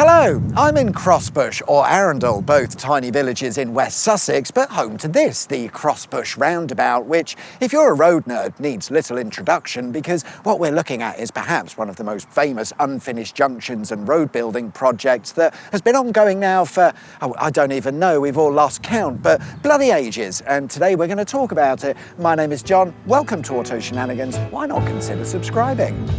Hello, I'm in Crossbush, or Arundel, both tiny villages in West Sussex, but home to this, the Crossbush roundabout, which, if you're a road nerd, needs little introduction because what we're looking at is perhaps one of the most famous unfinished junctions and road building projects that has been ongoing now for, I don't even know, we've all lost count, but bloody ages, and today we're going to talk about it. My name is John, welcome to Auto Shenanigans, why not consider subscribing?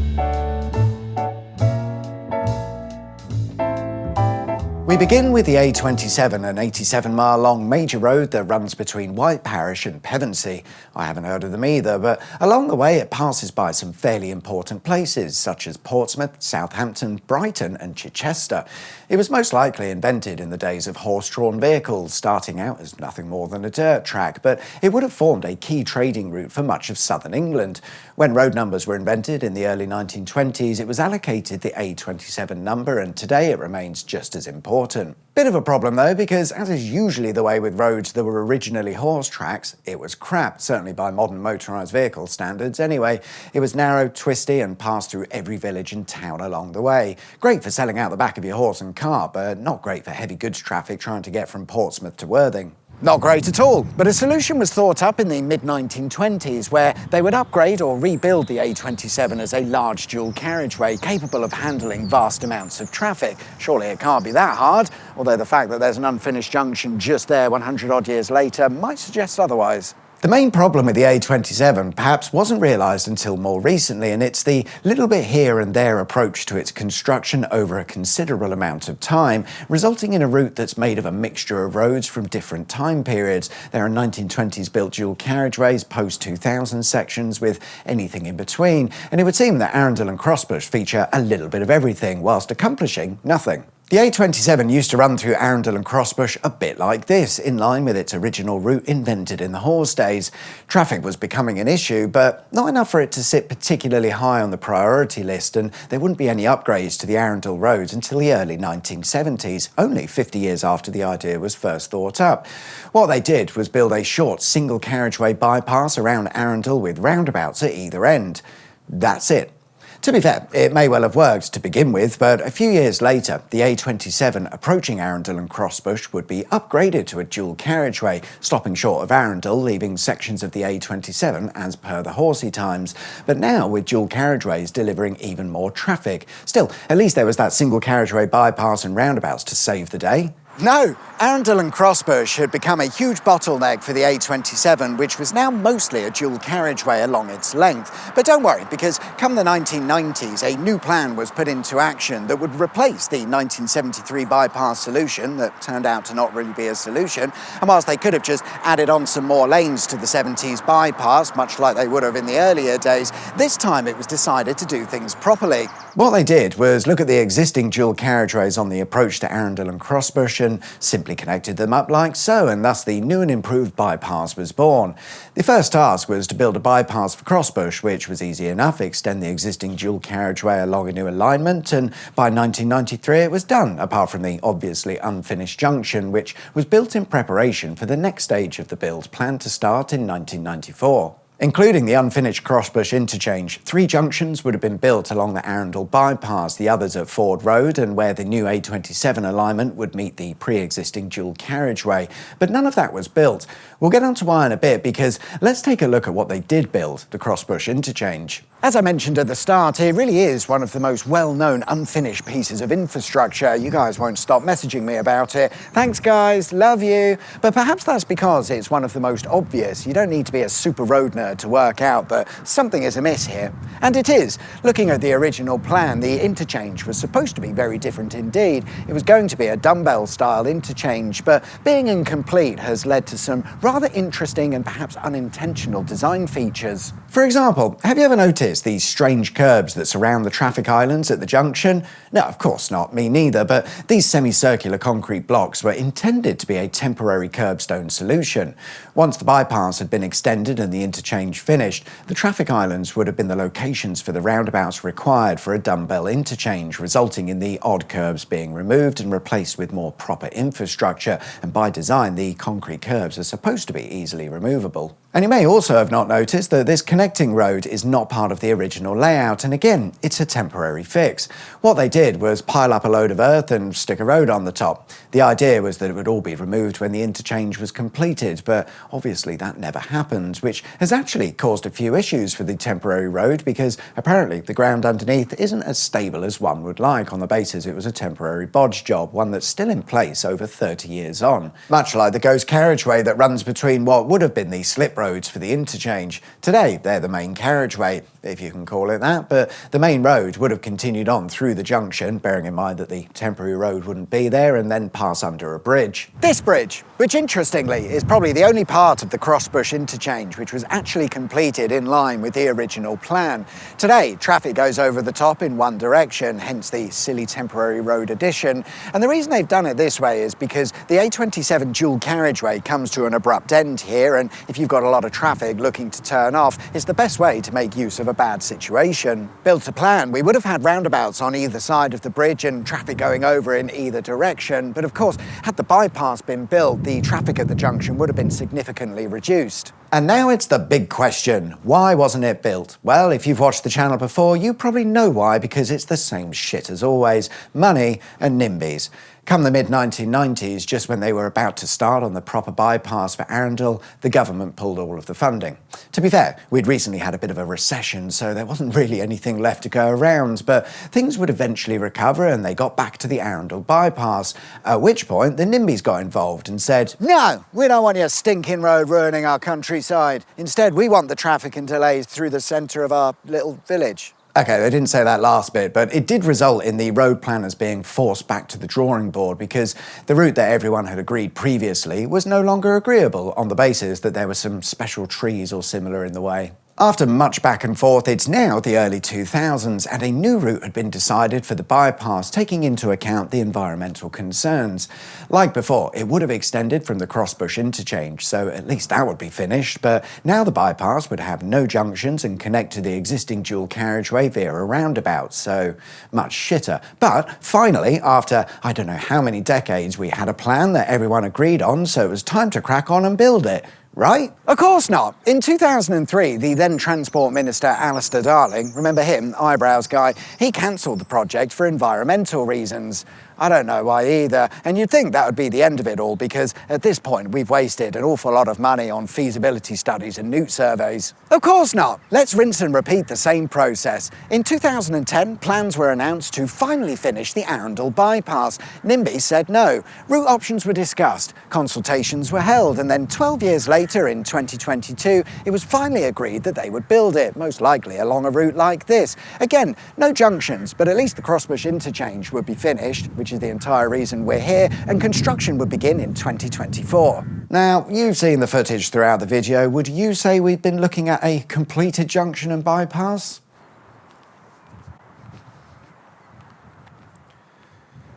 We begin with the A27, an 87-mile-long major road that runs between White Parish and Pevensey. I haven't heard of them either, but along the way it passes by some fairly important places, such as Portsmouth, Southampton, Brighton and Chichester. It was most likely invented in the days of horse-drawn vehicles, starting out as nothing more than a dirt track, but it would have formed a key trading route for much of southern England. When road numbers were invented in the early 1920s, it was allocated the A27 number, and today it remains just as important. Bit of a problem though, because as is usually the way with roads that were originally horse tracks, it was crap, certainly by modern motorised vehicle standards anyway. It was narrow, twisty and passed through every village and town along the way. Great for selling out the back of your horse and cart, but not great for heavy goods traffic trying to get from Portsmouth to Worthing. Not great at all, but a solution was thought up in the mid-1920s where they would upgrade or rebuild the A27 as a large dual carriageway capable of handling vast amounts of traffic. Surely it can't be that hard, although the fact that there's an unfinished junction just there 100 odd years later might suggest otherwise. The main problem with the A27 perhaps wasn't realised until more recently, and it's the little bit here and there approach to its construction over a considerable amount of time, resulting in a route that's made of a mixture of roads from different time periods. There are 1920s built dual carriageways, post-2000 sections with anything in between, and it would seem that Arundel and Crossbush feature a little bit of everything, whilst accomplishing nothing. The A27 used to run through Arundel and Crossbush a bit like this, in line with its original route invented in the horse days. Traffic was becoming an issue, but not enough for it to sit particularly high on the priority list, and there wouldn't be any upgrades to the Arundel roads until the early 1970s, only 50 years after the idea was first thought up. What they did was build a short single carriageway bypass around Arundel with roundabouts at either end. That's it. To be fair, it may well have worked to begin with, but a few years later, the A27 approaching Arundel and Crossbush would be upgraded to a dual carriageway, stopping short of Arundel, leaving sections of the A27 as per the horsey times. But now, with dual carriageways delivering even more traffic. Still, at least there was that single carriageway bypass and roundabouts to save the day. No, Arundel and Crossbush had become a huge bottleneck for the A27, which was now mostly a dual carriageway along its length. But don't worry, because come the 1990s, a new plan was put into action that would replace the 1973 bypass solution that turned out to not really be a solution. And whilst they could have just added on some more lanes to the 70s bypass, much like they would have in the earlier days, this time it was decided to do things properly. What they did was look at the existing dual carriageways on the approach to Arundel and Crossbush and simply connected them up like so, and thus the new and improved bypass was born. The first task was to build a bypass for Crossbush, which was easy enough, extend the existing dual carriageway along a new alignment, and by 1993 it was done, apart from the obviously unfinished junction, which was built in preparation for the next stage of the build, planned to start in 1994. Including the unfinished Crossbush interchange, 3 junctions would have been built along the Arundel bypass, the others at Ford Road and where the new A27 alignment would meet the pre-existing dual carriageway. But none of that was built. We'll get onto why in a bit, because let's take a look at what they did build, the Crossbush interchange. As I mentioned at the start, it really is one of the most well-known unfinished pieces of infrastructure. You guys won't stop messaging me about it. Thanks guys, love you. But perhaps that's because it's one of the most obvious. You don't need to be a super road nerd to work out that something is amiss here. And it is. Looking at the original plan, the interchange was supposed to be very different indeed. It was going to be a dumbbell-style interchange, but being incomplete has led to some rather interesting and perhaps unintentional design features. For example, have you ever noticed these strange curbs that surround the traffic islands at the junction? No, of course not, me neither, but these semicircular concrete blocks were intended to be a temporary curbstone solution. Once the bypass had been extended and the interchange finished, the traffic islands would have been the locations for the roundabouts required for a dumbbell interchange, resulting in the odd curbs being removed and replaced with more proper infrastructure, and by design the concrete curbs are supposed to be easily removable. And you may also have not noticed that this connecting road is not part of the original layout, and again, it's a temporary fix. What they did was pile up a load of earth and stick a road on the top. The idea was that it would all be removed when the interchange was completed, but obviously that never happened, which has actually caused a few issues for the temporary road because apparently the ground underneath isn't as stable as one would like, on the basis it was a temporary bodge job, one that's still in place over 30 years on. Much like the ghost carriageway that runs between what would have been the slip roads for the interchange. Today, they're the main carriageway, if you can call it that, but the main road would have continued on through the junction, bearing in mind that the temporary road wouldn't be there, and then pass under a bridge. This bridge, which interestingly is probably the only part of the Crossbush interchange which was actually completed in line with the original plan. Today, traffic goes over the top in one direction, hence the silly temporary road addition, and the reason they've done it this way is because the A27 dual carriageway comes to an abrupt end here, and if you've got a lot of traffic looking to turn off, it's the best way to make use of a bad situation. Built to plan, we would have had roundabouts on either side of the bridge and traffic going over in either direction, but of course, had the bypass been built, the traffic at the junction would have been significantly reduced. And now it's the big question. Why wasn't it built? Well, if you've watched the channel before, you probably know why, because it's the same shit as always. Money and NIMBYs. Come the mid-1990s, just when they were about to start on the proper bypass for Arundel, the government pulled all of the funding. To be fair, we'd recently had a bit of a recession, so there wasn't really anything left to go around, but things would eventually recover and they got back to the Arundel bypass, at which point the NIMBYs got involved and said, "No, we don't want your stinking road ruining our countryside. Instead, we want the traffic and delays through the centre of our little village." Okay, they didn't say that last bit, but it did result in the road planners being forced back to the drawing board because the route that everyone had agreed previously was no longer agreeable on the basis that there were some special trees or similar in the way. After much back and forth, it's now the early 2000s and a new route had been decided for the bypass, taking into account the environmental concerns. Like before, it would have extended from the Crossbush interchange, so at least that would be finished, but now the bypass would have no junctions and connect to the existing dual carriageway via a roundabout, so much shitter. But finally, after I don't know how many decades, we had a plan that everyone agreed on, so it was time to crack on and build it. Right? Of course not. In 2003, the then Transport Minister Alistair Darling, remember him, eyebrows guy, he cancelled the project for environmental reasons. I don't know why either, and you'd think that would be the end of it all because at this point we've wasted an awful lot of money on feasibility studies and newt surveys. Of course not. Let's rinse and repeat the same process. In 2010, plans were announced to finally finish the Arundel bypass. NIMBY said no. Route options were discussed, consultations were held, and then 12 years later, in 2022, it was finally agreed that they would build it, most likely along a route like this. Again, no junctions, but at least the Crossbush interchange would be finished, which is the entire reason we're here, and construction would begin in 2024. Now, you've seen the footage throughout the video. Would you say we've been looking at a completed junction and bypass?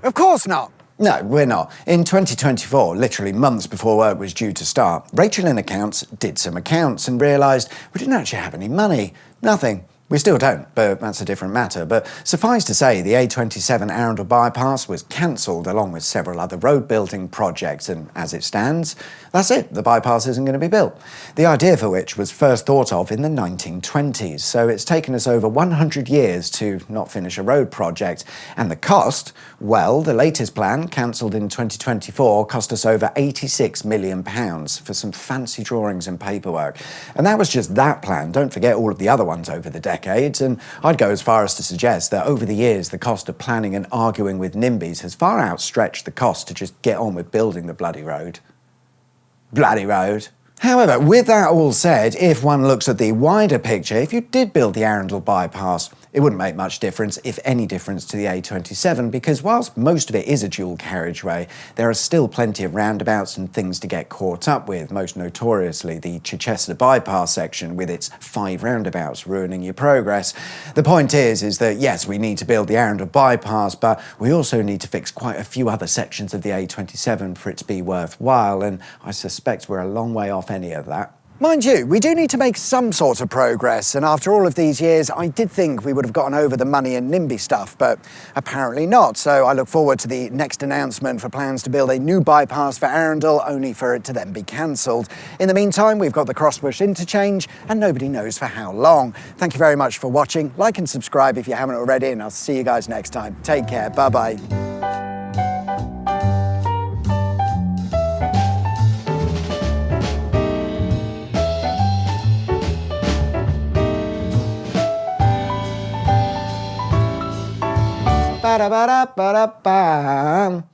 Of course not. No, we're not. In 2024, literally months before work was due to start, Rachel in accounts did some accounts and realised we didn't actually have any money. Nothing. We still don't, but that's a different matter. But suffice to say, the A27 Arundel bypass was cancelled along with several other road building projects, and as it stands, that's it. The bypass isn't going to be built. The idea for which was first thought of in the 1920s, so it's taken us over 100 years to not finish a road project. And the cost, well, the latest plan, cancelled in 2024, cost us over £86 million for some fancy drawings and paperwork. And that was just that plan. Don't forget all of the other ones over the decades, and I'd go as far as to suggest that over the years the cost of planning and arguing with NIMBYs has far outstretched the cost to just get on with building the bloody road. Bloody road. However, with that all said, if one looks at the wider picture, if you did build the Arundel bypass, it wouldn't make much difference, if any difference, to the A27, because whilst most of it is a dual carriageway, there are still plenty of roundabouts and things to get caught up with, most notoriously the Chichester bypass section with its 5 roundabouts ruining your progress. The point is that yes, we need to build the Arundel bypass, but we also need to fix quite a few other sections of the A27 for it to be worthwhile, and I suspect we're a long way off any of that. Mind you, we do need to make some sort of progress, and after all of these years, I did think we would have gotten over the money and NIMBY stuff, but apparently not. So I look forward to the next announcement for plans to build a new bypass for Arundel, only for it to then be cancelled. In the meantime, we've got the Crossbush interchange, and nobody knows for how long. Thank you very much for watching. Like and subscribe if you haven't already, and I'll see you guys next time. Take care. Bye-bye. Ba-da-ba-da-ba-da-ba.